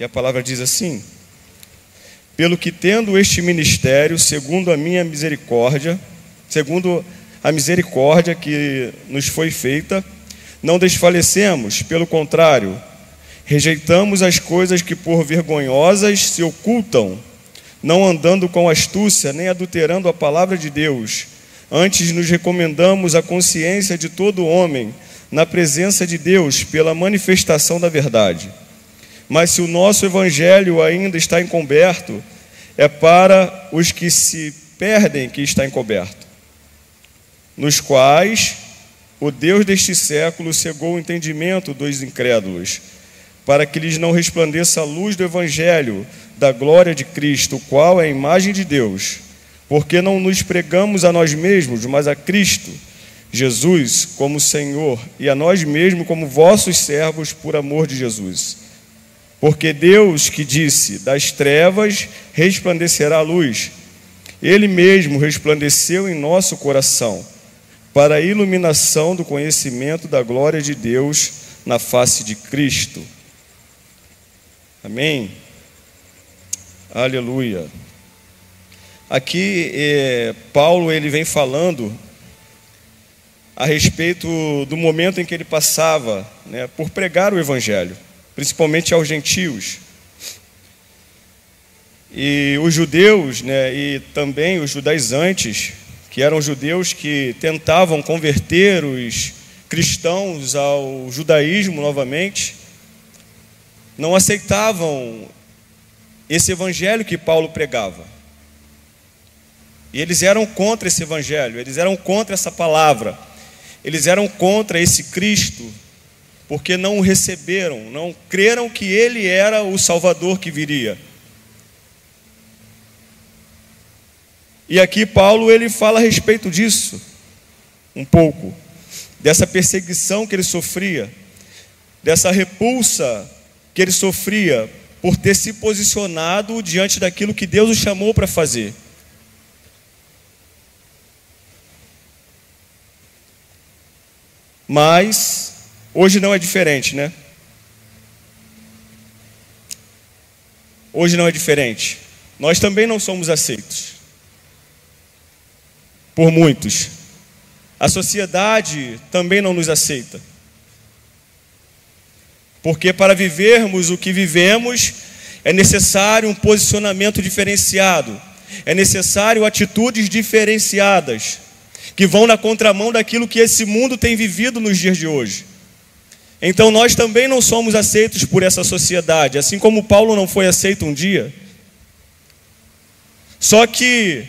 E a palavra diz assim: pelo que tendo este ministério, segundo a misericórdia que nos foi feita, não desfalecemos, pelo contrário, rejeitamos as coisas que por vergonhosas se ocultam, não andando com astúcia, nem adulterando a palavra de Deus. Antes nos recomendamos a consciência de todo homem na presença de Deus pela manifestação da verdade. Mas se o nosso evangelho ainda está encoberto, é para os que se perdem que está encoberto, nos quais o Deus deste século cegou o entendimento dos incrédulos, para que lhes não resplandeça a luz do evangelho da glória de Cristo, o qual é a imagem de Deus. Porque não nos pregamos a nós mesmos, mas a Cristo Jesus como Senhor, e a nós mesmos como vossos servos por amor de Jesus. Porque Deus, que disse, das trevas resplandecerá a luz, Ele mesmo resplandeceu em nosso coração, para a iluminação do conhecimento da glória de Deus na face de Cristo. Amém? Aleluia. Aqui Paulo ele vem falando a respeito do momento em que ele passava, por pregar o evangelho, principalmente aos gentios. E os judeus, e também os judaizantes, que eram judeus que tentavam converter os cristãos ao judaísmo novamente, não aceitavam esse evangelho que Paulo pregava. E eles eram contra esse evangelho, eles eram contra essa palavra, eles eram contra esse Cristo, porque não o receberam, não creram que Ele era o Salvador que viria. E aqui Paulo ele fala a respeito disso, um pouco, dessa perseguição que ele sofria, dessa repulsa que ele sofria por ter se posicionado diante daquilo que Deus o chamou para fazer. Mas hoje não é diferente, Hoje não é diferente. Nós também não somos aceitos por muitos. A sociedade também não nos aceita. Porque para vivermos o que vivemos, é necessário um posicionamento diferenciado, é necessário atitudes diferenciadas, que vão na contramão daquilo que esse mundo tem vivido nos dias de hoje. Então nós também não somos aceitos por essa sociedade, assim como Paulo não foi aceito um dia. Só que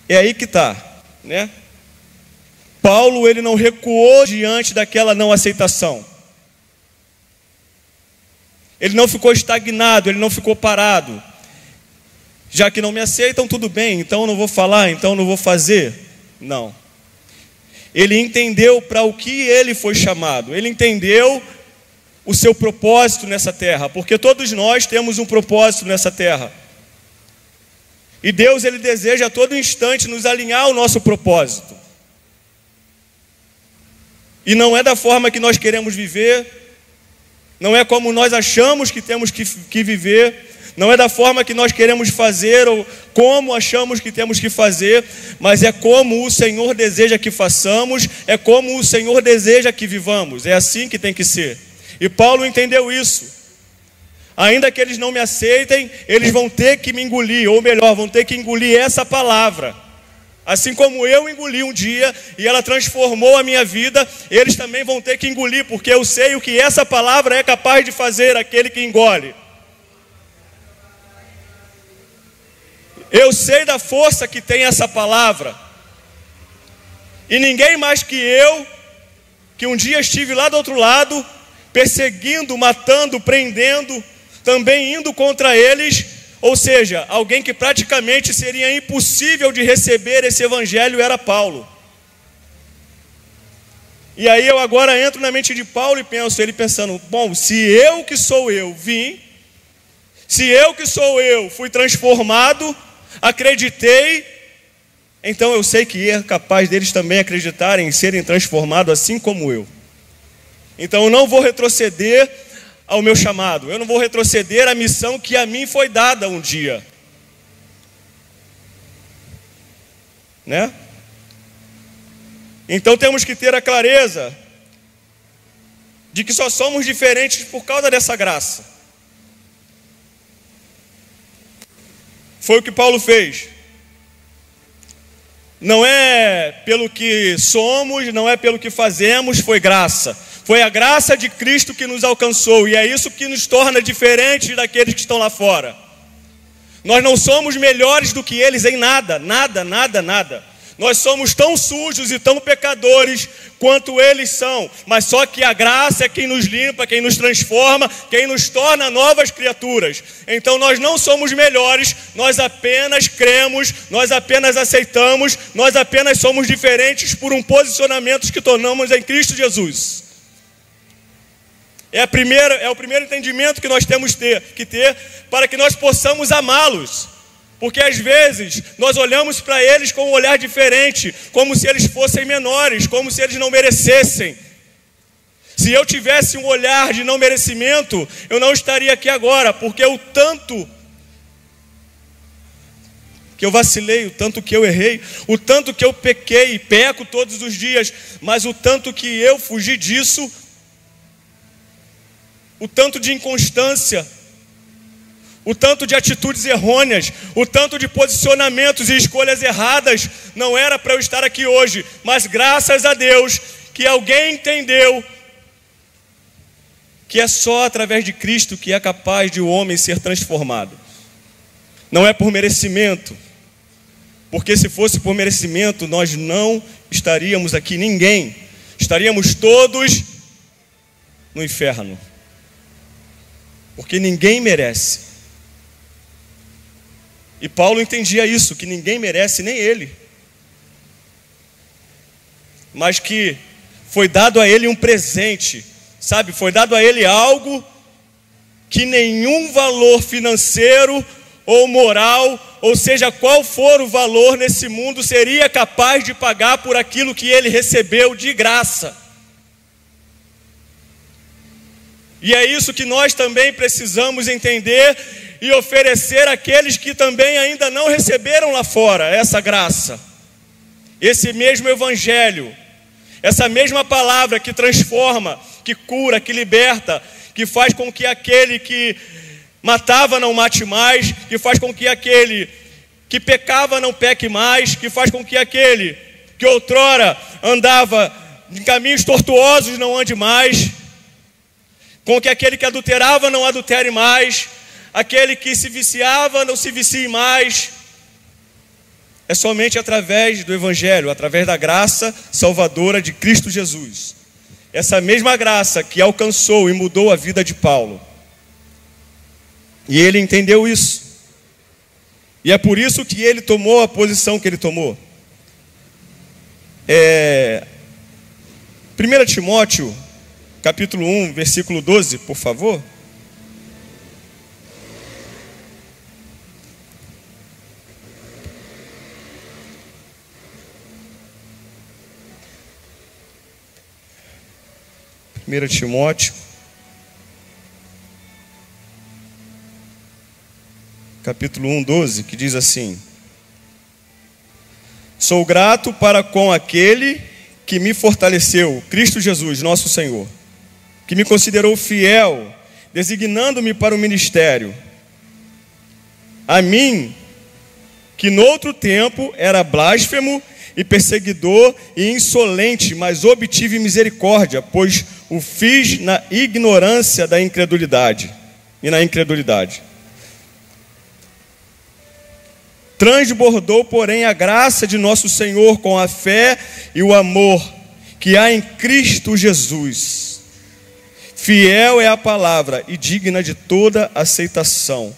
é aí que está, Paulo ele não recuou diante daquela não aceitação. Ele não ficou estagnado, ele não ficou parado. Já que não me aceitam, tudo bem, então eu não vou falar, então eu não vou fazer. Não. Ele entendeu para o que ele foi chamado. Ele entendeu o seu propósito nessa terra, porque todos nós temos um propósito nessa terra. E Deus ele deseja a todo instante nos alinhar ao nosso propósito. E não é da forma que nós queremos viver, não é como nós achamos que temos que viver, não é da forma que nós queremos fazer ou como achamos que temos que fazer, mas é como o Senhor deseja que façamos, é como o Senhor deseja que vivamos, é assim que tem que ser. E Paulo entendeu isso. Ainda que eles não me aceitem, eles vão ter que me engolir, ou melhor, vão ter que engolir essa palavra. Assim como eu engoli um dia e ela transformou a minha vida, eles também vão ter que engolir, porque eu sei o que essa palavra é capaz de fazer aquele que engole. Eu sei da força que tem essa palavra. E ninguém mais que eu, que um dia estive lá do outro lado, perseguindo, matando, prendendo, também indo contra eles, ou seja, alguém que praticamente seria impossível de receber esse evangelho era Paulo. E aí eu agora entro na mente de Paulo e penso, ele pensando, bom, se eu que sou eu vim, se eu que sou eu fui transformado, acreditei, então eu sei que é capaz deles também acreditarem em serem transformados assim como eu. Então eu não vou retroceder ao meu chamado. Eu não vou retroceder à missão que a mim foi dada um dia. Né? Então temos que ter a clareza de que só somos diferentes por causa dessa graça. Foi o que Paulo fez. Não é pelo que somos, não é pelo que fazemos, foi graça. Foi a graça de Cristo que nos alcançou, e é isso que nos torna diferentes daqueles que estão lá fora. Nós não somos melhores do que eles em nada, nada, nada, nada. Nós somos tão sujos e tão pecadores quanto eles são, mas só que a graça é quem nos limpa, quem nos transforma, quem nos torna novas criaturas. Então nós não somos melhores, nós apenas cremos, nós apenas aceitamos, nós apenas somos diferentes por um posicionamento que tornamos em Cristo Jesus. É o primeiro entendimento que nós temos que ter para que nós possamos amá-los. Porque às vezes nós olhamos para eles com um olhar diferente, como se eles fossem menores, como se eles não merecessem. Se eu tivesse um olhar de não merecimento, eu não estaria aqui agora, porque o tanto que eu vacilei, o tanto que eu errei, o tanto que eu pequei e peco todos os dias, mas o tanto que eu fugi disso, o tanto de inconstância, o tanto de atitudes errôneas, o tanto de posicionamentos e escolhas erradas, não era para eu estar aqui hoje, mas graças a Deus que alguém entendeu que é só através de Cristo que é capaz de o homem ser transformado. Não é por merecimento, porque se fosse por merecimento, nós não estaríamos aqui, ninguém, estaríamos todos no inferno, porque ninguém merece. E Paulo entendia isso, que ninguém merece, nem ele. Mas que foi dado a ele um presente, sabe? Foi dado a ele algo que nenhum valor financeiro ou moral, ou seja, qual for o valor nesse mundo, seria capaz de pagar por aquilo que ele recebeu de graça. E é isso que nós também precisamos entender e oferecer àqueles que também ainda não receberam lá fora essa graça, esse mesmo evangelho, essa mesma palavra que transforma, que cura, que liberta, que faz com que aquele que matava não mate mais, que faz com que aquele que pecava não peque mais, que faz com que aquele que outrora andava em caminhos tortuosos não ande mais, com que aquele que adulterava não adultere mais, aquele que se viciava não se vicie mais. É somente através do evangelho, através da graça salvadora de Cristo Jesus. Essa mesma graça que alcançou e mudou a vida de Paulo. E ele entendeu isso. E é por isso que ele tomou a posição que ele tomou. 1 Timóteo, capítulo 1, versículo 12, por favor. Timóteo, capítulo 1, 12, que diz assim: sou grato para com aquele que me fortaleceu, Cristo Jesus, nosso Senhor, que me considerou fiel, designando-me para o ministério. A mim, que noutro tempo era blasfemo e perseguidor e insolente, mas obtive misericórdia, pois o fiz na ignorância da incredulidade e na incredulidade. Transbordou, porém, a graça de nosso Senhor com a fé e o amor que há em Cristo Jesus. Fiel é a palavra e digna de toda aceitação,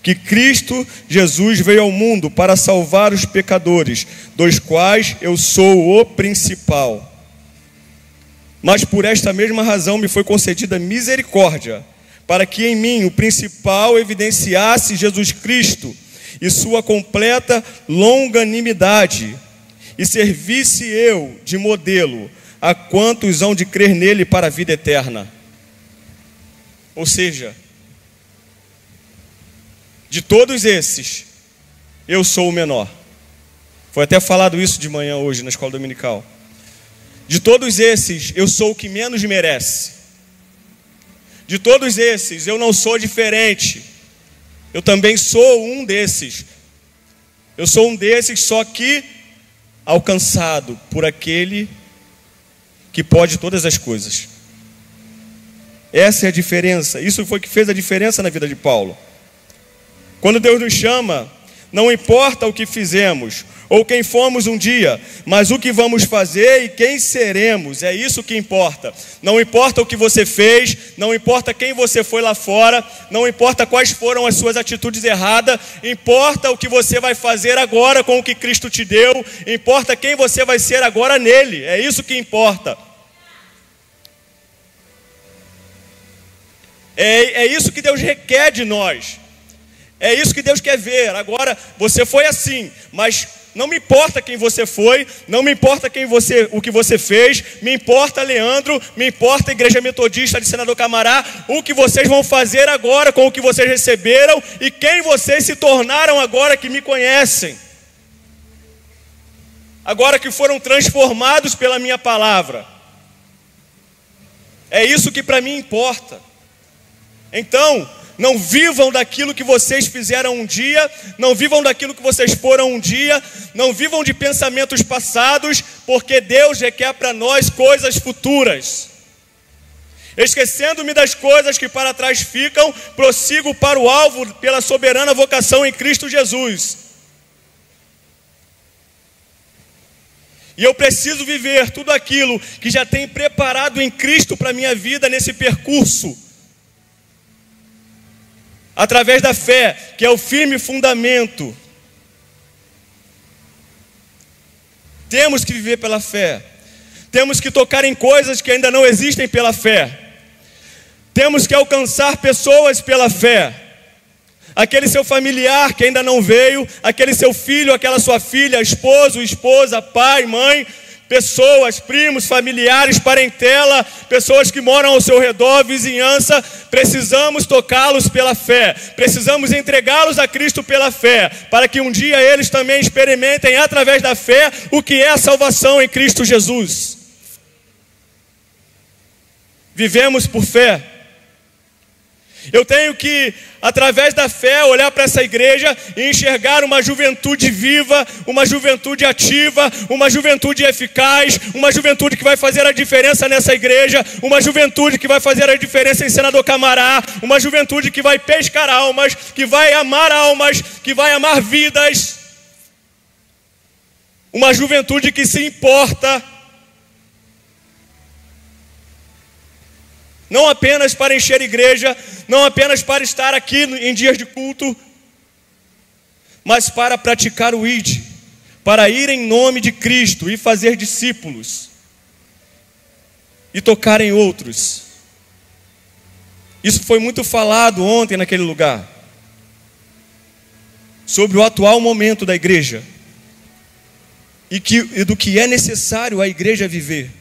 que Cristo Jesus veio ao mundo para salvar os pecadores, dos quais eu sou o principal. Mas por esta mesma razão me foi concedida misericórdia, para que em mim o principal evidenciasse Jesus Cristo e sua completa longanimidade, e servisse eu de modelo a quantos hão de crer nele para a vida eterna. Ou seja, de todos esses, eu sou o menor. Foi até falado isso de manhã hoje na escola dominical. De todos esses, eu sou o que menos merece. De todos esses, eu não sou diferente. Eu também sou um desses. Eu sou um desses, só que alcançado por aquele que pode todas as coisas. Essa é a diferença. Isso foi o que fez a diferença na vida de Paulo. Quando Deus nos chama, não importa o que fizemos ou quem fomos um dia, mas o que vamos fazer e quem seremos, é isso que importa. Não importa o que você fez, não importa quem você foi lá fora, não importa quais foram as suas atitudes erradas, importa o que você vai fazer agora com o que Cristo te deu, importa quem você vai ser agora nele, é isso que importa. É isso que Deus requer de nós. É isso que Deus quer ver. Agora, você foi assim, mas não me importa quem você foi, não me importa o que você fez, me importa Leandro, me importa a Igreja Metodista de Senador Camará, o que vocês vão fazer agora com o que vocês receberam e quem vocês se tornaram agora que me conhecem. Agora que foram transformados pela minha palavra. É isso que para mim importa. Então, não vivam daquilo que vocês fizeram um dia, não vivam daquilo que vocês foram um dia, não vivam de pensamentos passados, porque Deus requer para nós coisas futuras. Esquecendo-me das coisas que para trás ficam, prossigo para o alvo pela soberana vocação em Cristo Jesus. E eu preciso viver tudo aquilo que já tem preparado em Cristo para a minha vida nesse percurso. Através da fé, que é o firme fundamento. Temos que viver pela fé. Temos que tocar em coisas que ainda não existem pela fé. Temos que alcançar pessoas pela fé. Aquele seu familiar que ainda não veio, aquele seu filho, aquela sua filha, esposo, esposa, pai, mãe, pessoas, primos, familiares, parentela, pessoas que moram ao seu redor, vizinhança, precisamos tocá-los pela fé, precisamos entregá-los a Cristo pela fé, para que um dia eles também experimentem através da fé o que é a salvação em Cristo Jesus. Vivemos por fé. Eu tenho que, através da fé, olhar para essa igreja e enxergar uma juventude viva, uma juventude ativa, uma juventude eficaz, uma juventude que vai fazer a diferença nessa igreja, uma juventude que vai fazer a diferença em Senador Camará, uma juventude que vai pescar almas, que vai amar vidas, uma juventude que se importa, não apenas para encher igreja, não apenas para estar aqui em dias de culto, mas para praticar o ID, para ir em nome de Cristo e fazer discípulos e tocar em outros. Isso foi muito falado ontem naquele lugar, sobre o atual momento da igreja e do que é necessário a igreja viver.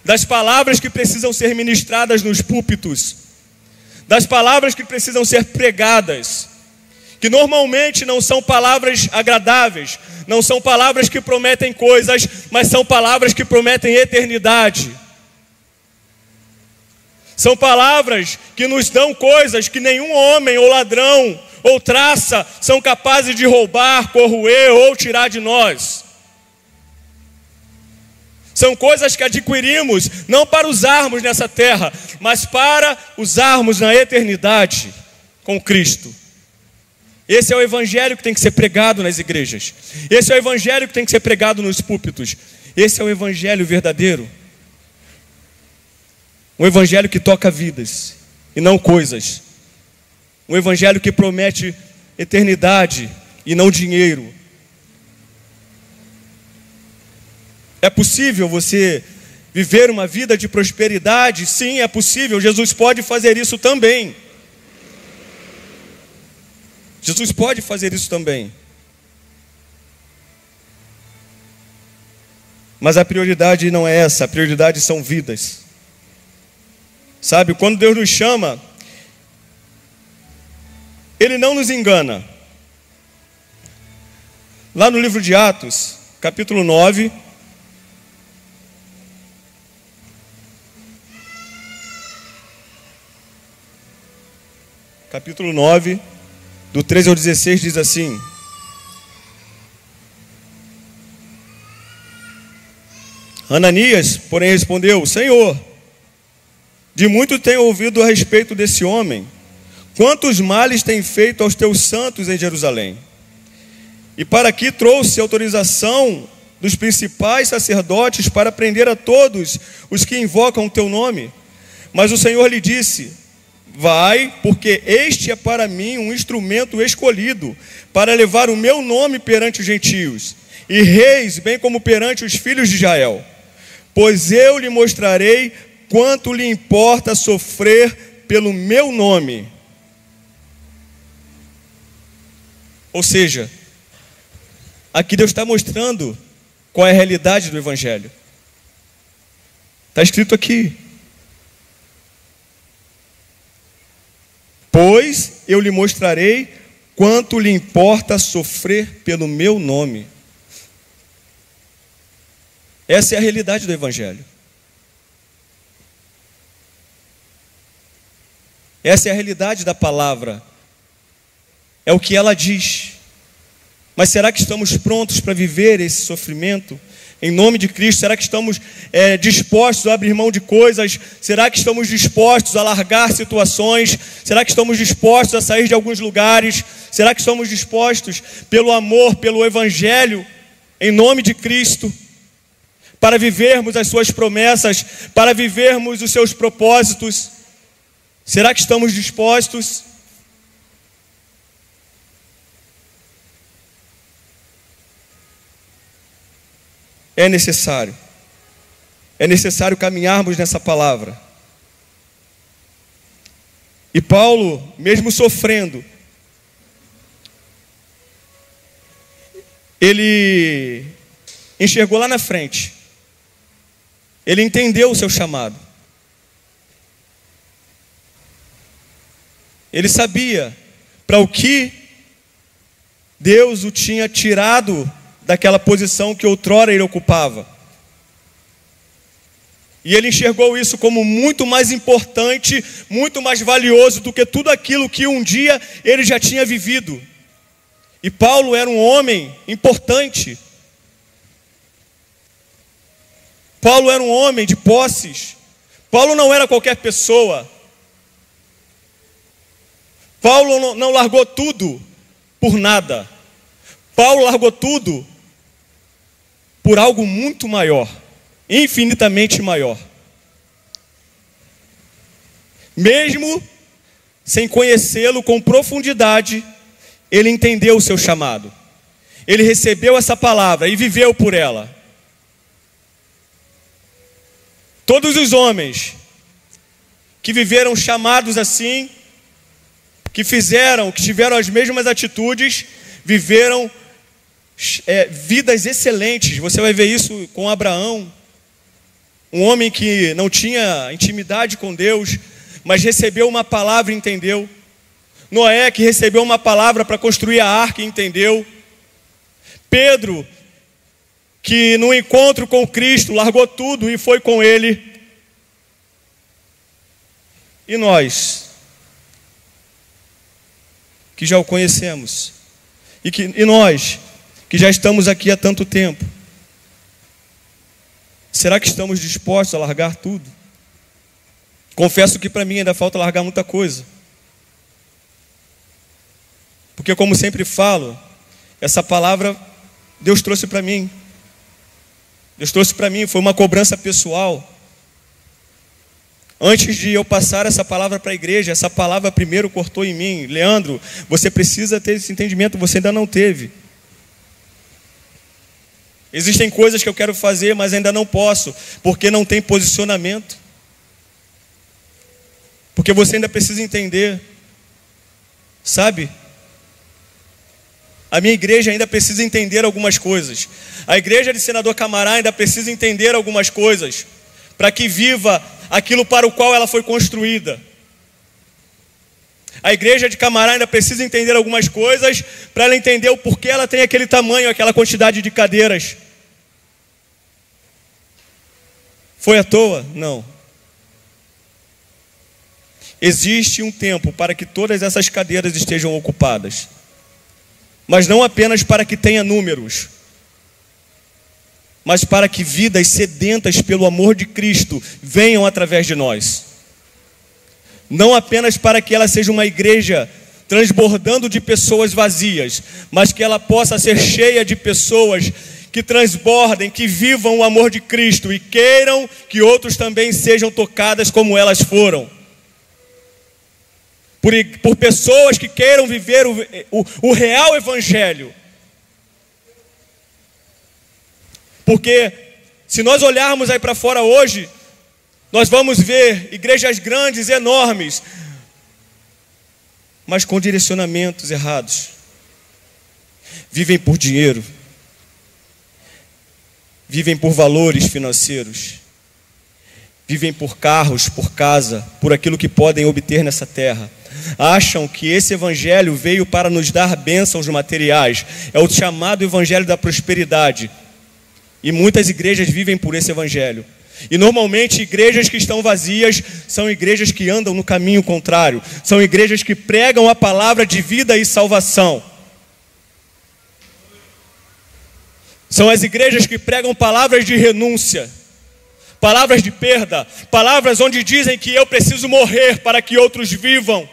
Das palavras que precisam ser ministradas nos púlpitos, das palavras que precisam ser pregadas, que normalmente não são palavras agradáveis, não são palavras que prometem coisas, mas são palavras que prometem eternidade. São palavras que nos dão coisas que nenhum homem ou ladrão ou traça são capazes de roubar, corroer ou tirar de nós. São coisas que adquirimos não para usarmos nessa terra, mas para usarmos na eternidade com Cristo. Esse é o evangelho que tem que ser pregado nas igrejas. Esse é o evangelho que tem que ser pregado nos púlpitos. Esse é o evangelho verdadeiro. Um evangelho que toca vidas e não coisas. Um evangelho que promete eternidade e não dinheiro. É possível você viver uma vida de prosperidade? Sim, é possível. Jesus pode fazer isso também. Jesus pode fazer isso também. Mas a prioridade não é essa. A prioridade são vidas. Sabe, quando Deus nos chama, ele não nos engana. Lá no livro de Atos, capítulo 9, capítulo 9, do 13 ao 16, diz assim: Ananias, porém, respondeu: Senhor, de muito tenho ouvido a respeito desse homem, quantos males tem feito aos teus santos em Jerusalém. E para aqui trouxe autorização dos principais sacerdotes para prender a todos os que invocam o teu nome. Mas o Senhor lhe disse: vai, porque este é para mim um instrumento escolhido para levar o meu nome perante os gentios e reis, bem como perante os filhos de Israel. Pois eu lhe mostrarei quanto lhe importa sofrer pelo meu nome. Ou seja, aqui Deus está mostrando qual é a realidade do Evangelho. Está escrito aqui: pois eu lhe mostrarei quanto lhe importa sofrer pelo meu nome. Essa é a realidade do Evangelho. Essa é a realidade da palavra. É o que ela diz. Mas será que estamos prontos para viver esse sofrimento em nome de Cristo? Será que estamos dispostos a abrir mão de coisas? Será que estamos dispostos a largar situações? Será que estamos dispostos a sair de alguns lugares? Será que estamos dispostos, pelo amor, pelo Evangelho, em nome de Cristo, para vivermos as suas promessas, para vivermos os seus propósitos? Será que estamos dispostos? É necessário caminharmos nessa palavra. E Paulo, mesmo sofrendo, ele enxergou lá na frente, ele entendeu o seu chamado, ele sabia para o que Deus o tinha tirado daquela posição que outrora ele ocupava. E ele enxergou isso como muito mais importante, muito mais valioso do que tudo aquilo que um dia ele já tinha vivido. E Paulo era um homem importante. Paulo era um homem de posses. Paulo não era qualquer pessoa. Paulo não largou tudo por nada. Paulo largou tudo por algo muito maior, infinitamente maior. Mesmo sem conhecê-lo com profundidade, ele entendeu o seu chamado. Ele recebeu essa palavra e viveu por ela. Todos os homens que viveram chamados assim, que tiveram as mesmas atitudes, viveram vidas excelentes. Você vai ver isso com Abraão, um homem que não tinha intimidade com Deus, mas recebeu uma palavra e entendeu. Noé, que recebeu uma palavra para construir a arca e entendeu. Pedro, que no encontro com Cristo largou tudo e foi com Ele. E nós, que já o conhecemos, e nós, que já estamos aqui há tanto tempo, será que estamos dispostos a largar tudo? Confesso que para mim ainda falta largar muita coisa. Porque, como sempre falo, essa palavra Deus trouxe para mim. Deus trouxe para mim, foi uma cobrança pessoal. Antes de eu passar essa palavra para a igreja, essa palavra primeiro cortou em mim. Leandro, você precisa ter esse entendimento, você ainda não teve. Existem coisas que eu quero fazer, mas ainda não posso, porque não tem posicionamento. Porque você ainda precisa entender, sabe? A minha igreja ainda precisa entender algumas coisas. A igreja de Senador Camará ainda precisa entender algumas coisas, para que viva aquilo para o qual ela foi construída. A igreja de Camará ainda precisa entender algumas coisas para ela entender o porquê ela tem aquele tamanho, aquela quantidade de cadeiras. Foi à toa? Não. Existe um tempo para que todas essas cadeiras estejam ocupadas, mas não apenas para que tenha números, mas para que vidas sedentas pelo amor de Cristo venham através de nós. Não apenas para que ela seja uma igreja transbordando de pessoas vazias, mas que ela possa ser cheia de pessoas que transbordem, que vivam o amor de Cristo e queiram que outros também sejam tocadas como elas foram. Por pessoas que queiram viver o real evangelho. Porque se nós olharmos aí para fora hoje, nós vamos ver igrejas grandes, enormes, mas com direcionamentos errados. Vivem por dinheiro, vivem por valores financeiros, vivem por carros, por casa, por aquilo que podem obter nessa terra. Acham que esse evangelho veio para nos dar bênçãos materiais. É o chamado evangelho da prosperidade. E muitas igrejas vivem por esse evangelho. E normalmente igrejas que estão vazias são igrejas que andam no caminho contrário. São igrejas que pregam a palavra de vida e salvação. São as igrejas que pregam palavras de renúncia, palavras de perda, palavras onde dizem que eu preciso morrer para que outros vivam.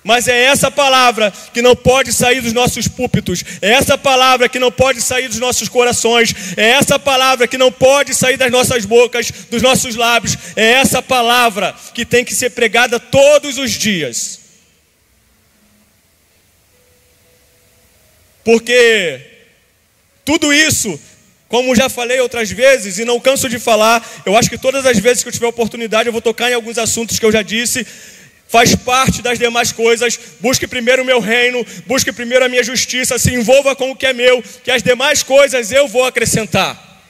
Mas é essa palavra que não pode sair dos nossos púlpitos, é essa palavra que não pode sair dos nossos corações, é essa palavra que não pode sair das nossas bocas, dos nossos lábios, é essa palavra que tem que ser pregada todos os dias. Porque tudo isso, como já falei outras vezes e não canso de falar, eu acho que todas as vezes que eu tiver oportunidade eu vou tocar em alguns assuntos que eu já disse. Faz parte das demais coisas. Busque primeiro o meu reino, busque primeiro a minha justiça, se envolva com o que é meu, que as demais coisas eu vou acrescentar.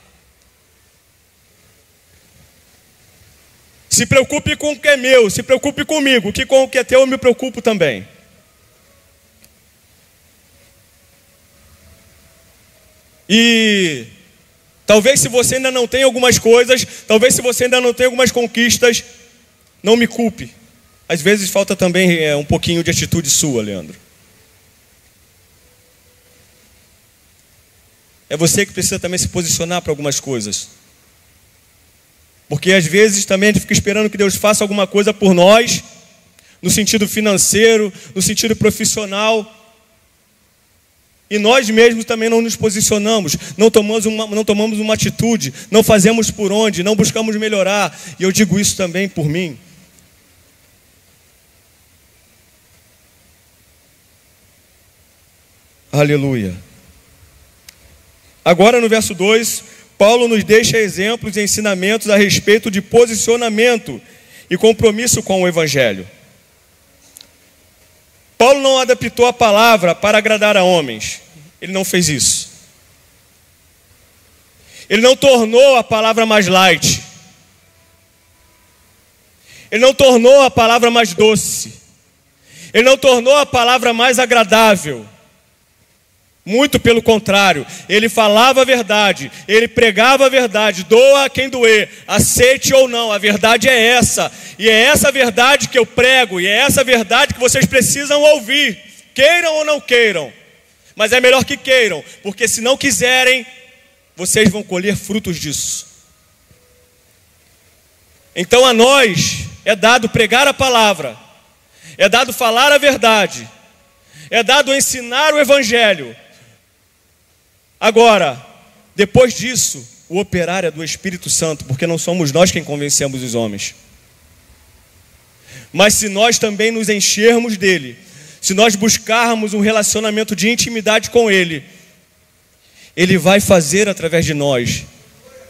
Se preocupe com o que é meu, se preocupe comigo, que com o que é teu eu me preocupo também. E talvez se você ainda não tem algumas coisas, talvez se você ainda não tem algumas conquistas, não me culpe. Às vezes falta também um pouquinho de atitude sua, Leandro. É você que precisa também se posicionar para algumas coisas. Porque às vezes também a gente fica esperando que Deus faça alguma coisa por nós, no sentido financeiro, no sentido profissional. E nós mesmos também não nos posicionamos, não tomamos uma atitude, não fazemos por onde, não buscamos melhorar. E eu digo isso também por mim. Aleluia. Agora no verso 2, Paulo nos deixa exemplos e ensinamentos a respeito de posicionamento e compromisso com o evangelho. Paulo não adaptou a palavra para agradar a homens. Ele não fez isso. Ele não tornou a palavra mais light. Ele não tornou a palavra mais doce. Ele não tornou a palavra mais agradável. Muito pelo contrário, ele falava a verdade, ele pregava a verdade, doa a quem doer, aceite ou não, a verdade é essa, e é essa verdade que eu prego, e é essa verdade que vocês precisam ouvir, queiram ou não queiram, mas é melhor que queiram, porque se não quiserem, vocês vão colher frutos disso. Então a nós é dado pregar a palavra, é dado falar a verdade, é dado ensinar o evangelho. Agora, depois disso, o operar é do Espírito Santo, porque não somos nós quem convencemos os homens. Mas se nós também nos enchermos dele, se nós buscarmos um relacionamento de intimidade com ele, ele vai fazer através de nós,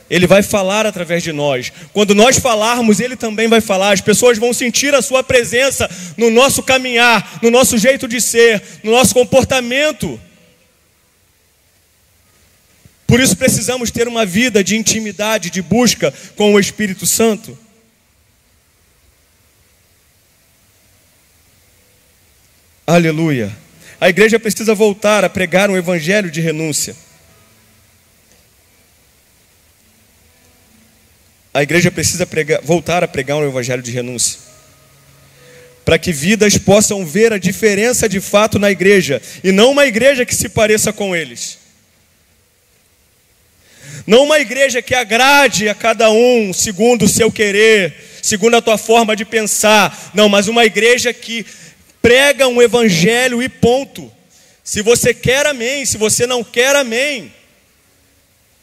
ele vai falar através de nós. Quando nós falarmos, ele também vai falar. As pessoas vão sentir a sua presença no nosso caminhar, no nosso jeito de ser, no nosso comportamento. Por isso precisamos ter uma vida de intimidade, de busca com o Espírito Santo. Aleluia. A igreja precisa voltar a pregar um evangelho de renúncia. A igreja precisa voltar a pregar um evangelho de renúncia, para que vidas possam ver a diferença de fato na igreja, e não uma igreja que se pareça com eles. Não uma igreja que agrade a cada um segundo o seu querer, segundo a tua forma de pensar. Não, mas uma igreja que prega um evangelho e ponto. Se você quer, amém. Se você não quer, amém.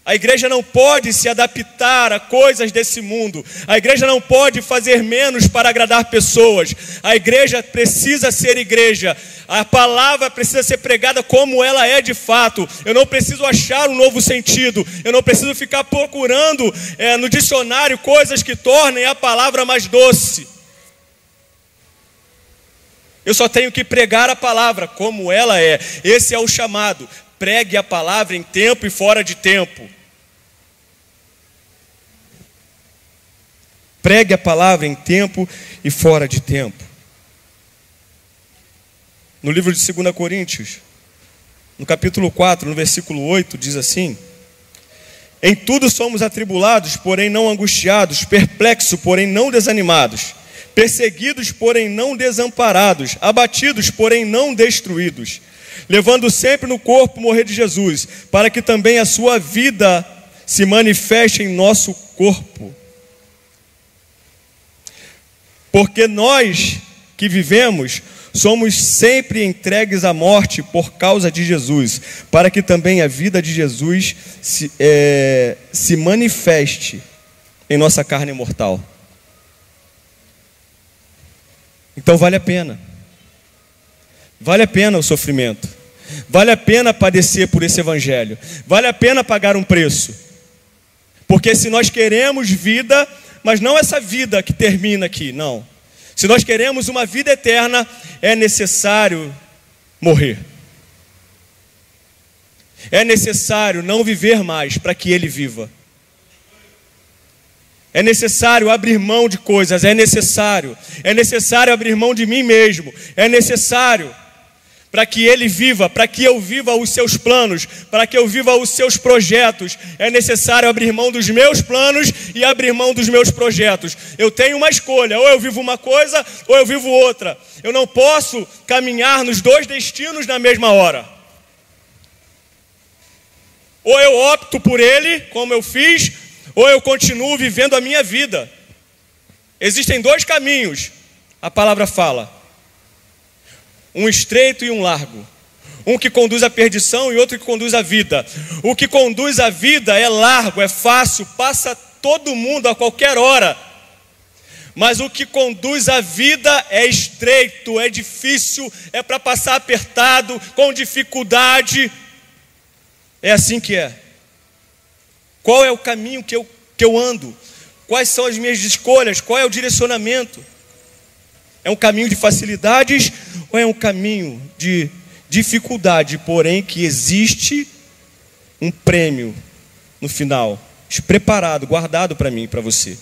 A igreja não pode se adaptar a coisas desse mundo. A igreja não pode fazer menos para agradar pessoas. A igreja precisa ser igreja. A palavra precisa ser pregada como ela é de fato. Eu não preciso achar um novo sentido. Eu não preciso ficar procurando no dicionário coisas que tornem a palavra mais doce. Eu só tenho que pregar a palavra como ela é. Esse é o chamado. Pregue a palavra em tempo e fora de tempo. Pregue a palavra em tempo e fora de tempo. No livro de 2 Coríntios, no capítulo 4, no versículo 8, diz assim: em tudo somos atribulados, porém não angustiados, perplexos, porém não desanimados, perseguidos, porém não desamparados, abatidos, porém não destruídos, levando sempre no corpo o morrer de Jesus, para que também a sua vida se manifeste em nosso corpo. Porque nós que vivemos somos sempre entregues à morte por causa de Jesus, para que também a vida de Jesus se manifeste em nossa carne mortal. Então vale a pena. Vale a pena o sofrimento. Vale a pena padecer por esse evangelho. Vale a pena pagar um preço. Porque se nós queremos vida, mas não essa vida que termina aqui, não. Se nós queremos uma vida eterna, é necessário morrer. É necessário não viver mais para que Ele viva. É necessário abrir mão de coisas, é necessário abrir mão de mim mesmo, é necessário para que Ele viva, para que eu viva os seus planos, para que eu viva os seus projetos. É necessário abrir mão dos meus planos e abrir mão dos meus projetos. Eu tenho uma escolha, ou eu vivo uma coisa, ou eu vivo outra. Eu não posso caminhar nos dois destinos na mesma hora. Ou eu opto por ele, como eu fiz, ou eu continuo vivendo a minha vida. Existem dois caminhos, a palavra fala. Um estreito e um largo. Um que conduz à perdição e outro que conduz à vida. O que conduz à vida é largo, é fácil, passa todo mundo a qualquer hora. Mas o que conduz à vida é estreito, é difícil, é para passar apertado, com dificuldade. É assim que é. Qual é o caminho que eu ando? Quais são as minhas escolhas? Qual é o direcionamento? É um caminho de facilidades ou é um caminho de dificuldade, porém que existe um prêmio no final, preparado, guardado para mim e para você?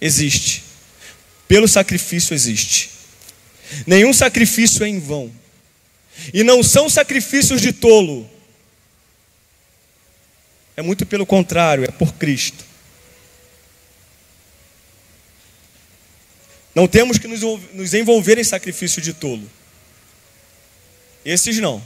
Existe. Pelo sacrifício existe. Nenhum sacrifício é em vão. E não são sacrifícios de tolo. É muito pelo contrário, é por Cristo. Não temos que nos envolver em sacrifício de tolo. Esses não.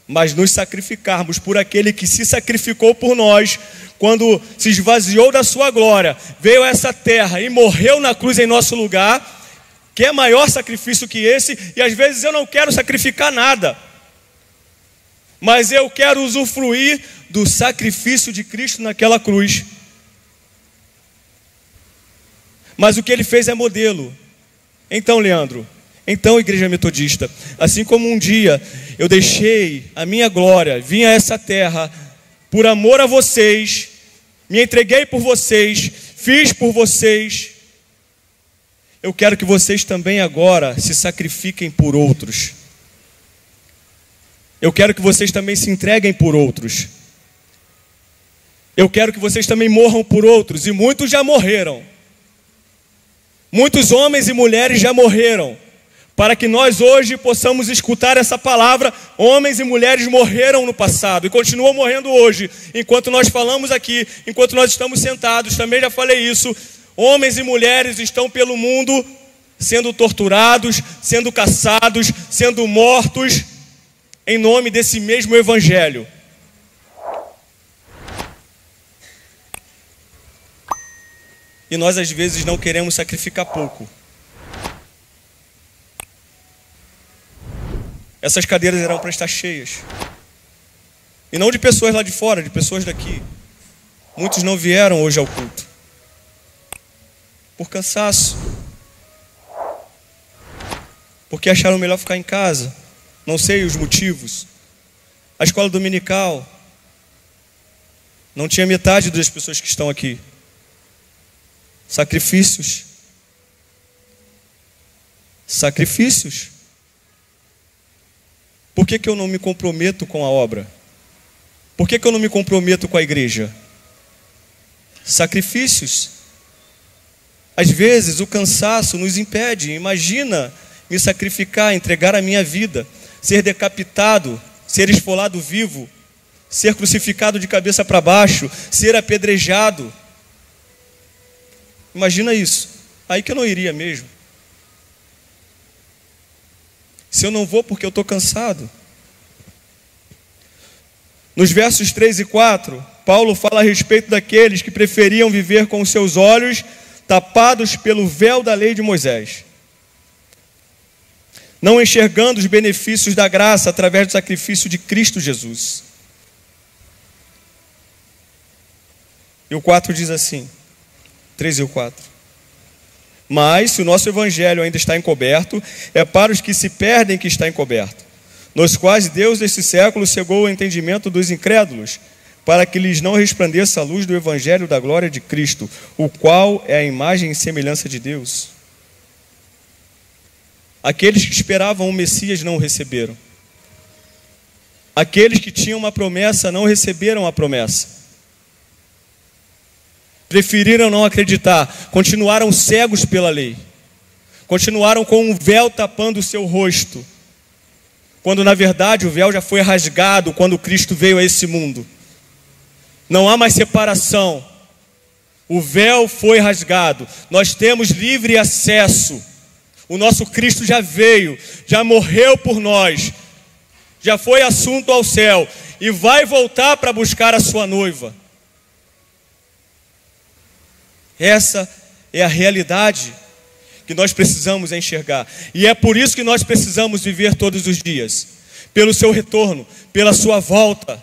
Mas nos sacrificarmos por aquele que se sacrificou por nós, quando se esvaziou da sua glória, veio a essa terra e morreu na cruz em nosso lugar, que é maior sacrifício que esse, e às vezes eu não quero sacrificar nada, mas eu quero usufruir do sacrifício de Cristo naquela cruz. Mas o que ele fez é modelo. Então, Leandro, então, igreja metodista, assim como um dia eu deixei a minha glória, vim a essa terra por amor a vocês, me entreguei por vocês, fiz por vocês, eu quero que vocês também agora se sacrifiquem por outros. Eu quero que vocês também se entreguem por outros. Eu quero que vocês também morram por outros, e muitos já morreram. Muitos homens e mulheres já morreram para que nós hoje possamos escutar essa palavra. Homens e mulheres morreram no passado e continuam morrendo hoje. Enquanto nós falamos aqui, enquanto nós estamos sentados, também já falei isso, homens e mulheres estão pelo mundo sendo torturados, sendo caçados, sendo mortos, em nome desse mesmo evangelho. E nós às vezes não queremos sacrificar pouco. Essas cadeiras eram para estar cheias. E não de pessoas lá de fora, de pessoas daqui. Muitos não vieram hoje ao culto por cansaço, porque acharam melhor ficar em casa. Não sei os motivos. A escola dominical não tinha metade das pessoas que estão aqui. Sacrifícios. Sacrifícios. Por que eu não me comprometo com a obra? Por que eu não me comprometo com a igreja? Sacrifícios. Às vezes o cansaço nos impede. Imagina me sacrificar, entregar a minha vida, ser decapitado, ser esfolado vivo, ser crucificado de cabeça para baixo, ser apedrejado. Imagina isso. Aí que eu não iria mesmo. Se eu não vou porque eu estou cansado. Nos versos 3 e 4, Paulo fala a respeito daqueles que preferiam viver com os seus olhos tapados pelo véu da lei de Moisés, não enxergando os benefícios da graça através do sacrifício de Cristo Jesus. E o 4 diz assim, 3 e o 4. Mas, se o nosso evangelho ainda está encoberto, é para os que se perdem que está encoberto, nos quais Deus deste século cegou o entendimento dos incrédulos, para que lhes não resplandeça a luz do evangelho da glória de Cristo, o qual é a imagem e semelhança de Deus. Aqueles que esperavam o Messias não o receberam. Aqueles que tinham uma promessa não receberam a promessa. Preferiram não acreditar, continuaram cegos pela lei, continuaram com um véu tapando o seu rosto, quando na verdade o véu já foi rasgado quando Cristo veio a esse mundo. Não há mais separação, o véu foi rasgado, nós temos livre acesso. O nosso Cristo já veio, já morreu por nós, já foi assunto ao céu e vai voltar para buscar a sua noiva. Essa é a realidade que nós precisamos enxergar. E é por isso que nós precisamos viver todos os dias. Pelo seu retorno, pela sua volta.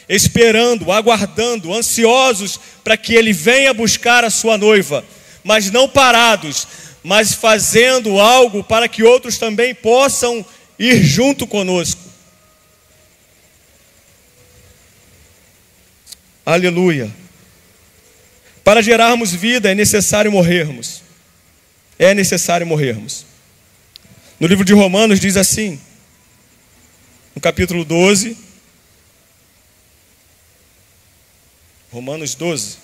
Esperando, aguardando, ansiosos para que Ele venha buscar a sua noiva. Mas não parados, mas fazendo algo para que outros também possam ir junto conosco. Aleluia. Para gerarmos vida é necessário morrermos. É necessário morrermos. No livro de Romanos diz assim, no capítulo 12, Romanos 12.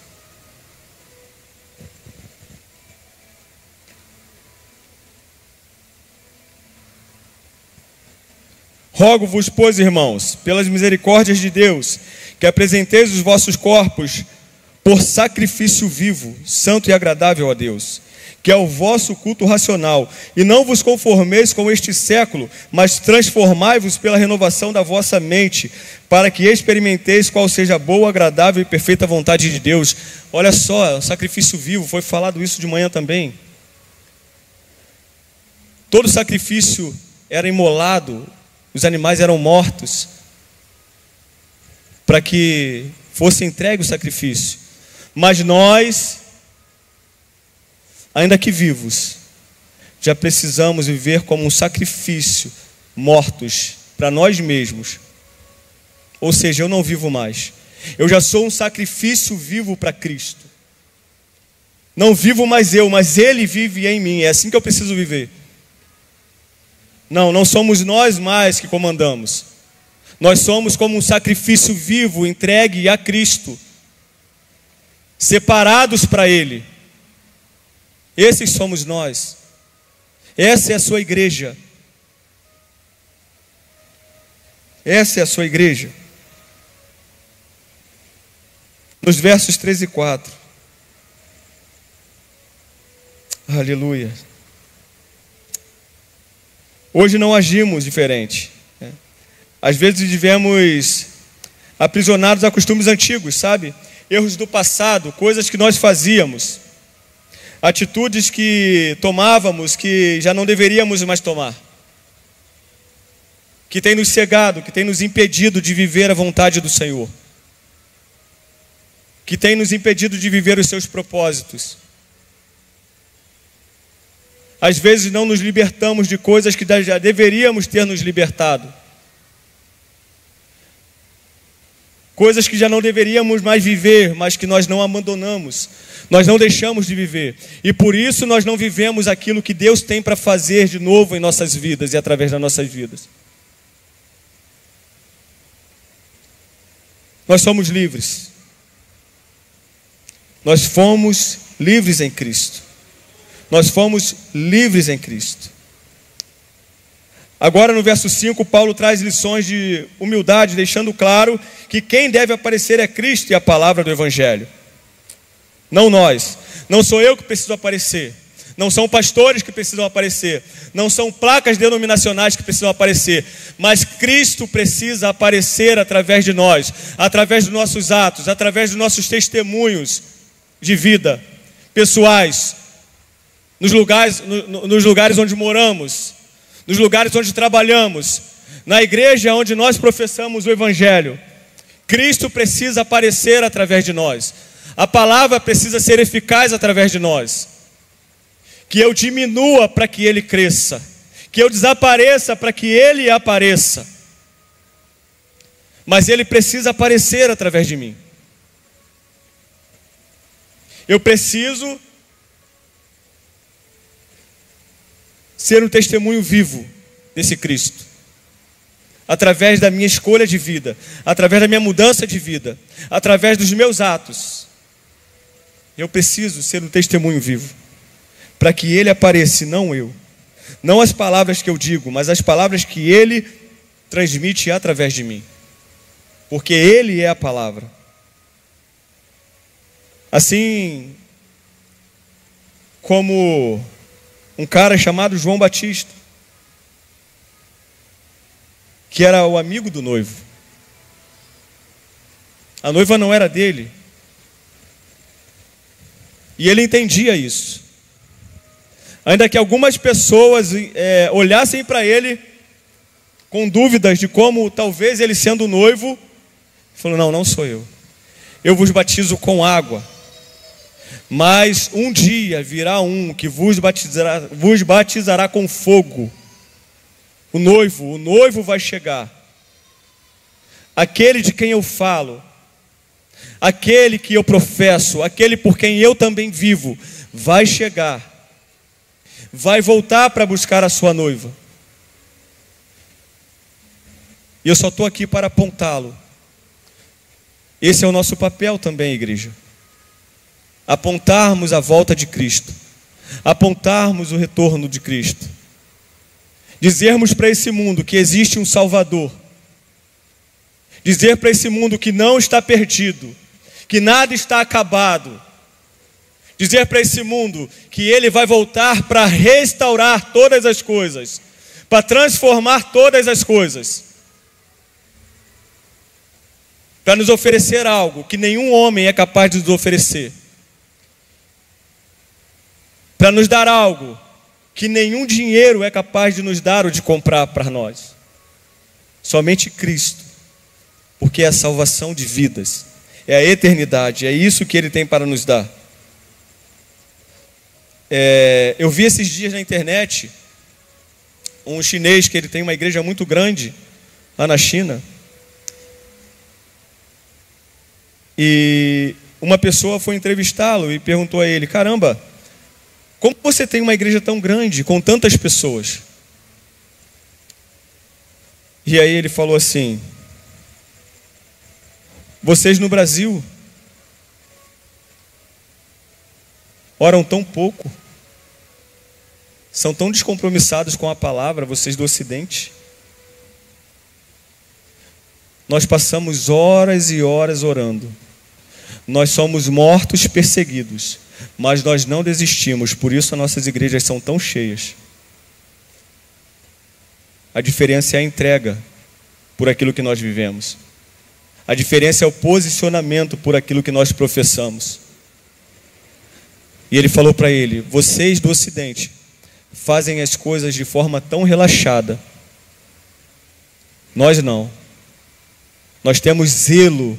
Rogo-vos, pois, irmãos, pelas misericórdias de Deus, que apresenteis os vossos corpos por sacrifício vivo, santo e agradável a Deus, que é o vosso culto racional, e não vos conformeis com este século, mas transformai-vos pela renovação da vossa mente, para que experimenteis qual seja a boa, agradável e perfeita vontade de Deus. Olha só, o sacrifício vivo, foi falado isso de manhã também. Todo sacrifício era imolado, os animais eram mortos, para que fosse entregue o sacrifício. Mas nós, ainda que vivos, já precisamos viver como um sacrifício, mortos para nós mesmos. Ou seja, eu não vivo mais. Eu já sou um sacrifício vivo para Cristo. Não vivo mais eu, mas Ele vive em mim. É assim que eu preciso viver. Não somos nós mais que comandamos. Nós somos como um sacrifício vivo entregue a Cristo, separados para Ele. Esses somos nós. Essa é a sua igreja. Essa é a sua igreja. Nos versos 3 e 4. Aleluia. Hoje não agimos diferente. Às vezes vivemos aprisionados a costumes antigos, sabe? Erros do passado, coisas que nós fazíamos, atitudes que tomávamos que já não deveríamos mais tomar, que tem nos cegado, que tem nos impedido de viver a vontade do Senhor, que tem nos impedido de viver os seus propósitos. Às vezes não nos libertamos de coisas que já deveríamos ter nos libertado, coisas que já não deveríamos mais viver, mas que nós não abandonamos, nós não deixamos de viver, e por isso nós não vivemos aquilo que Deus tem para fazer de novo em nossas vidas e através das nossas vidas. Nós somos livres. Nós fomos livres em Cristo. Nós fomos livres em Cristo. Agora no verso 5, Paulo traz lições de humildade, deixando claro que quem deve aparecer é Cristo e a palavra do Evangelho. Não nós. Não sou eu que preciso aparecer. Não são pastores que precisam aparecer. Não são placas denominacionais que precisam aparecer. Mas Cristo precisa aparecer através de nós, através dos nossos atos, através dos nossos testemunhos de vida, pessoais, nos lugares onde moramos, nos lugares onde trabalhamos, na igreja onde nós professamos o Evangelho. Cristo precisa aparecer através de nós. A palavra precisa ser eficaz através de nós. Que eu diminua para que Ele cresça. Que eu desapareça para que Ele apareça. Mas Ele precisa aparecer através de mim. Eu preciso ser um testemunho vivo desse Cristo, através da minha escolha de vida, através da minha mudança de vida, através dos meus atos. Eu preciso ser um testemunho vivo, para que Ele apareça, não eu. Não as palavras que eu digo, mas as palavras que Ele transmite através de mim, porque Ele é a palavra. Assim como um cara chamado João Batista, que era o amigo do noivo. A noiva não era dele. E ele entendia isso. Ainda que algumas pessoas olhassem para ele com dúvidas de como talvez ele sendo noivo, falou: não sou eu. Eu vos batizo com água. Mas um dia virá um que vos batizará com fogo. O noivo vai chegar. Aquele de quem eu falo, aquele que eu professo, aquele por quem eu também vivo, vai chegar. Vai voltar para buscar a sua noiva. E eu só estou aqui para apontá-lo. Esse é o nosso papel também, igreja. Apontarmos a volta de Cristo, apontarmos o retorno de Cristo, dizermos para esse mundo que existe um Salvador, dizer para esse mundo que não está perdido, que nada está acabado, dizer para esse mundo que Ele vai voltar para restaurar todas as coisas, para transformar todas as coisas, para nos oferecer algo que nenhum homem é capaz de nos oferecer, para nos dar algo que nenhum dinheiro é capaz de nos dar ou de comprar para nós. Somente Cristo, porque é a salvação de vidas, é a eternidade, é isso que Ele tem para nos dar. Eu vi esses dias na internet um chinês que ele tem uma igreja muito grande lá na China, e uma pessoa foi entrevistá-lo e perguntou a ele: caramba, como você tem uma igreja tão grande, com tantas pessoas? E aí ele falou assim: vocês no Brasil oram tão pouco, são tão descompromissados com a palavra, vocês do Ocidente. Nós passamos horas e horas orando. Nós somos mortos perseguidos, mas nós não desistimos, por isso as nossas igrejas são tão cheias. A diferença é a entrega por aquilo que nós vivemos. A diferença é o posicionamento por aquilo que nós professamos. E ele falou para ele: vocês do Ocidente fazem as coisas de forma tão relaxada. Nós não. Nós temos zelo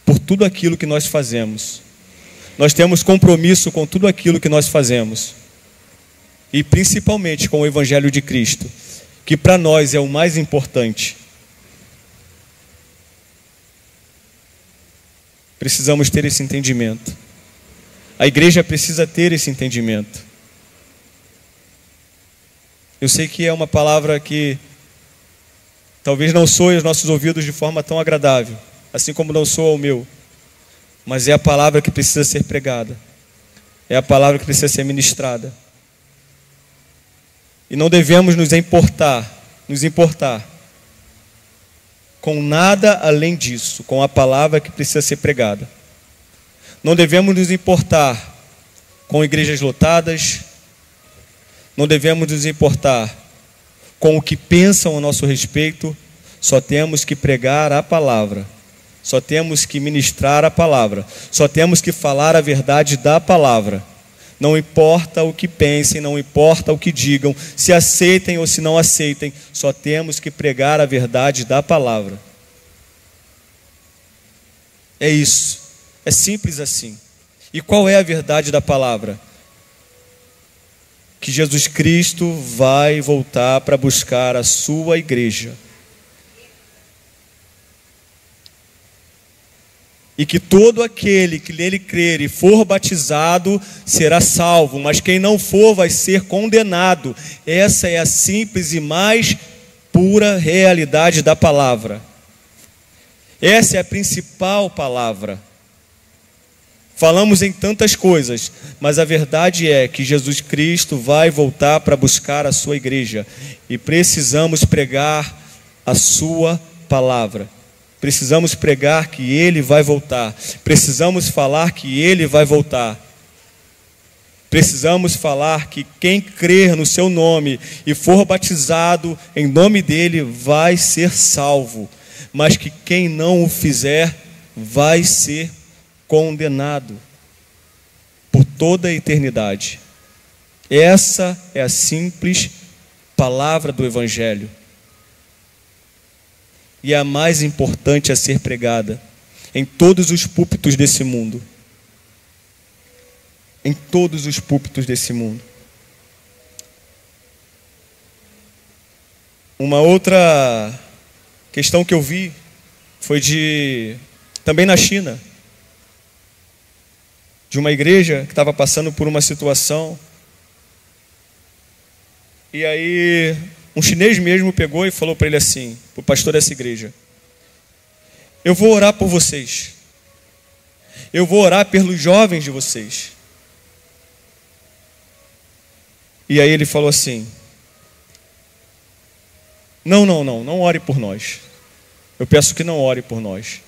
por tudo aquilo que nós fazemos. Nós temos compromisso com tudo aquilo que nós fazemos. E principalmente com o Evangelho de Cristo, que para nós é o mais importante. Precisamos ter esse entendimento. A igreja precisa ter esse entendimento. Eu sei que é uma palavra que talvez não soe aos nossos ouvidos de forma tão agradável, assim como não soa ao meu, mas é a palavra que precisa ser pregada, é a palavra que precisa ser ministrada. E não devemos nos importar com nada além disso, com a palavra que precisa ser pregada. Não devemos nos importar com igrejas lotadas, não devemos nos importar com o que pensam a nosso respeito. Só temos que pregar a palavra, só temos que ministrar a palavra, só temos que falar a verdade da palavra. Não importa o que pensem, não importa o que digam, se aceitem ou se não aceitem, só temos que pregar a verdade da palavra. É isso, é simples assim. E qual é a verdade da palavra? Que Jesus Cristo vai voltar para buscar a sua igreja. E que todo aquele que nele crer e for batizado será salvo, mas quem não for vai ser condenado. Essa é a simples e mais pura realidade da palavra. Essa é a principal palavra. Falamos em tantas coisas, mas a verdade é que Jesus Cristo vai voltar para buscar a sua igreja. E precisamos pregar a sua palavra. Precisamos pregar que Ele vai voltar. Precisamos falar que Ele vai voltar. Precisamos falar que quem crer no seu nome e for batizado em nome dEle vai ser salvo. Mas que quem não o fizer vai ser condenado por toda a eternidade. Essa é a simples palavra do Evangelho. E é a mais importante a ser pregada em todos os púlpitos desse mundo. Em todos os púlpitos desse mundo. Uma outra questão que eu vi foi também na China, de uma igreja que estava passando por uma situação. E aí um chinês mesmo pegou e falou para ele assim, para o pastor dessa igreja: eu vou orar por vocês. Eu vou orar pelos jovens de vocês. E aí ele falou assim: não ore por nós. Eu peço que não ore por nós.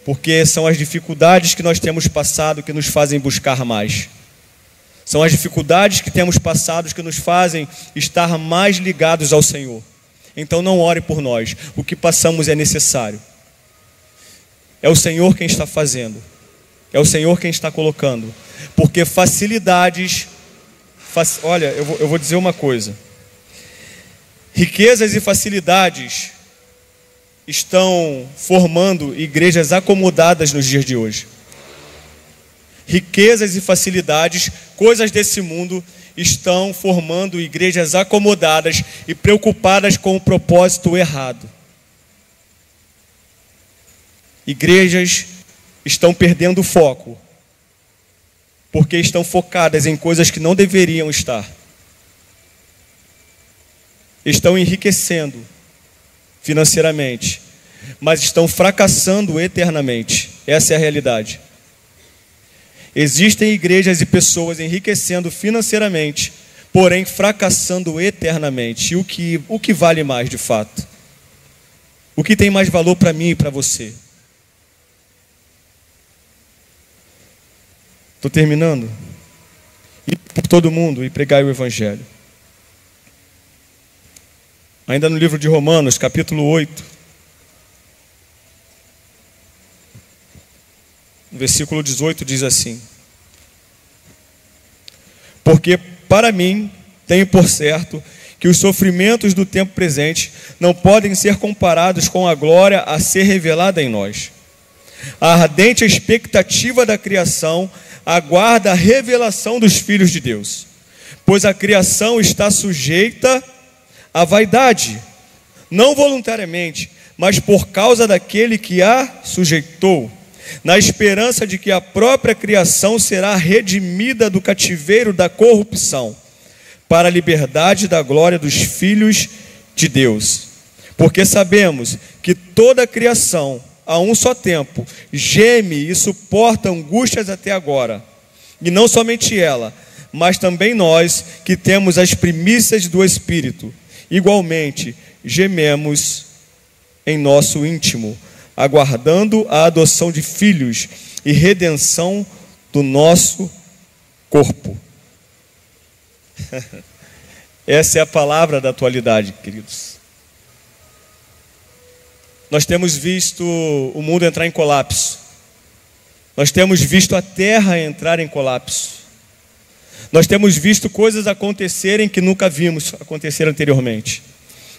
Porque são as dificuldades que nós temos passado que nos fazem buscar mais. São as dificuldades que temos passado que nos fazem estar mais ligados ao Senhor. Então não ore por nós. O que passamos é necessário. É o Senhor quem está fazendo. É o Senhor quem está colocando. Porque facilidades... Olha, eu vou dizer uma coisa. Riquezas e facilidades estão formando igrejas acomodadas nos dias de hoje. Riquezas e facilidades, coisas desse mundo, estão formando igrejas acomodadas e preocupadas com o propósito errado. Igrejas estão perdendo o foco, porque estão focadas em coisas que não deveriam estar. Estão enriquecendo financeiramente, mas estão fracassando eternamente. Essa é a realidade. Existem igrejas e pessoas enriquecendo financeiramente, porém fracassando eternamente. E o que vale mais de fato? O que tem mais valor para mim e para você? Estou terminando. Ir por todo mundo e pregar o Evangelho. Ainda no livro de Romanos, capítulo 8, no versículo 18 diz assim: porque para mim tenho por certo que os sofrimentos do tempo presente não podem ser comparados com a glória a ser revelada em nós. A ardente expectativa da criação aguarda a revelação dos filhos de Deus, pois a criação está sujeita à vaidade, não voluntariamente, mas por causa daquele que a sujeitou, na esperança de que a própria criação será redimida do cativeiro da corrupção, para a liberdade da glória dos filhos de Deus. Porque sabemos que toda a criação, a um só tempo, geme e suporta angústias até agora. E não somente ela, mas também nós, que temos as primícias do Espírito, igualmente gememos em nosso íntimo, aguardando a adoção de filhos e redenção do nosso corpo. Essa é a palavra da atualidade, queridos. Nós temos visto o mundo entrar em colapso. Nós temos visto a terra entrar em colapso. Nós temos visto coisas acontecerem que nunca vimos acontecer anteriormente.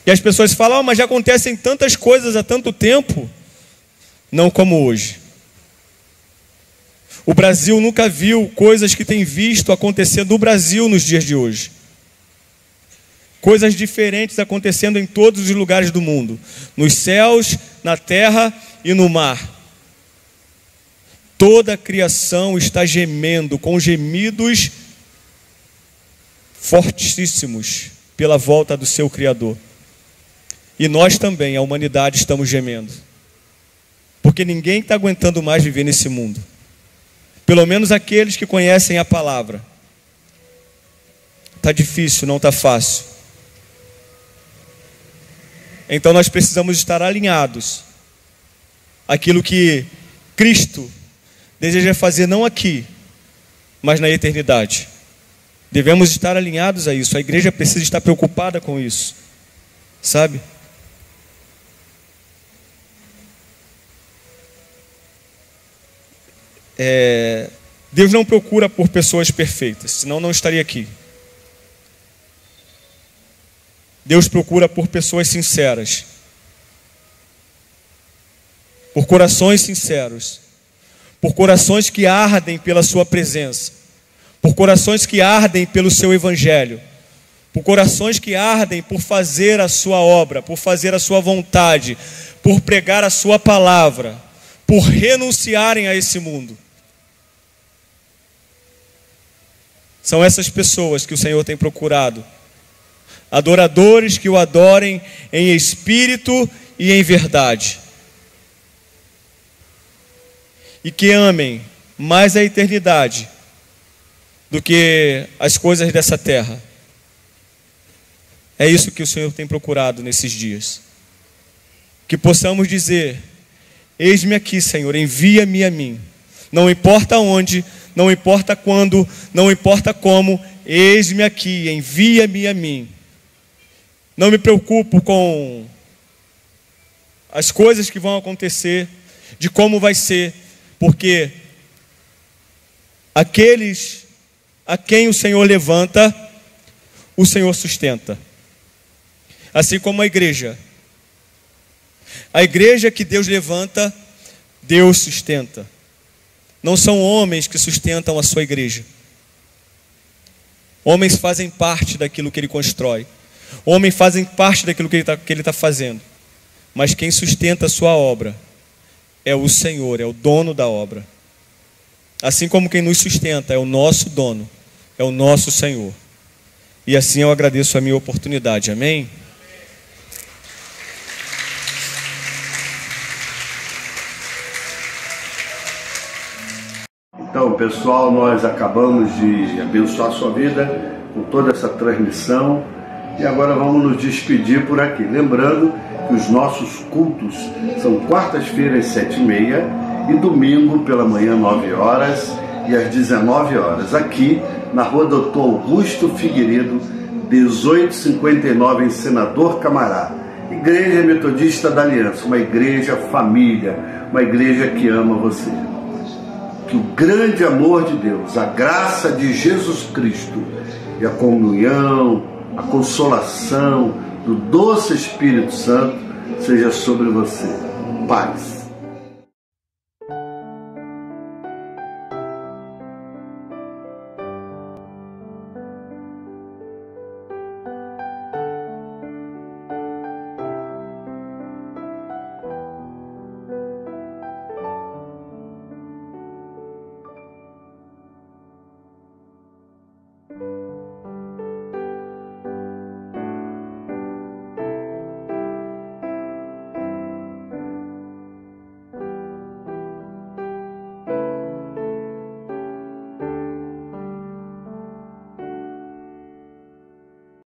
E as pessoas falam, mas já acontecem tantas coisas há tanto tempo. Não como hoje. O Brasil nunca viu coisas que tem visto acontecer no Brasil nos dias de hoje. Coisas diferentes acontecendo em todos os lugares do mundo. Nos céus, na terra e no mar. Toda a criação está gemendo com gemidos fortíssimos pela volta do seu Criador. E nós também, a humanidade, estamos gemendo. Porque ninguém está aguentando mais viver nesse mundo. Pelo menos aqueles que conhecem a palavra. Está difícil, não está fácil. Então nós precisamos estar alinhados àquilo que Cristo deseja fazer não aqui, mas na eternidade. Devemos estar alinhados a isso. A igreja precisa estar preocupada com isso. Sabe? Deus não procura por pessoas perfeitas, senão não estaria aqui. Deus procura por pessoas sinceras, por corações sinceros, por corações que ardem pela sua presença, por corações que ardem pelo seu evangelho, por corações que ardem por fazer a sua obra, por fazer a sua vontade, por pregar a sua palavra, por renunciarem a esse mundo. São essas pessoas que o Senhor tem procurado. Adoradores que o adorem em espírito e em verdade. E que amem mais a eternidade do que as coisas dessa terra. É isso que o Senhor tem procurado nesses dias. Que possamos dizer: eis-me aqui, Senhor, envia-me a mim. Não importa onde, não importa quando, não importa como, eis-me aqui, envia-me a mim. Não me preocupo com as coisas que vão acontecer, de como vai ser, porque aqueles a quem o Senhor levanta, o Senhor sustenta. Assim como a igreja que Deus levanta, Deus sustenta. Não são homens que sustentam a sua igreja. Homens fazem parte daquilo que Ele constrói. Homens fazem parte daquilo que Ele está fazendo. Mas quem sustenta a sua obra é o Senhor, é o dono da obra. Assim como quem nos sustenta é o nosso dono, é o nosso Senhor. E assim eu agradeço a minha oportunidade. Amém? Então, pessoal, nós acabamos de abençoar a sua vida com toda essa transmissão e agora vamos nos despedir por aqui. Lembrando que os nossos cultos são quartas-feiras, 7h30 e domingo pela manhã, 9 horas e às 19 horas, aqui na Rua Doutor Augusto Figueiredo, 1859, em Senador Camará. Igreja Metodista da Aliança, uma igreja família, uma igreja que ama você. Que o grande amor de Deus, a graça de Jesus Cristo e a comunhão, a consolação do doce Espírito Santo seja sobre você. Paz.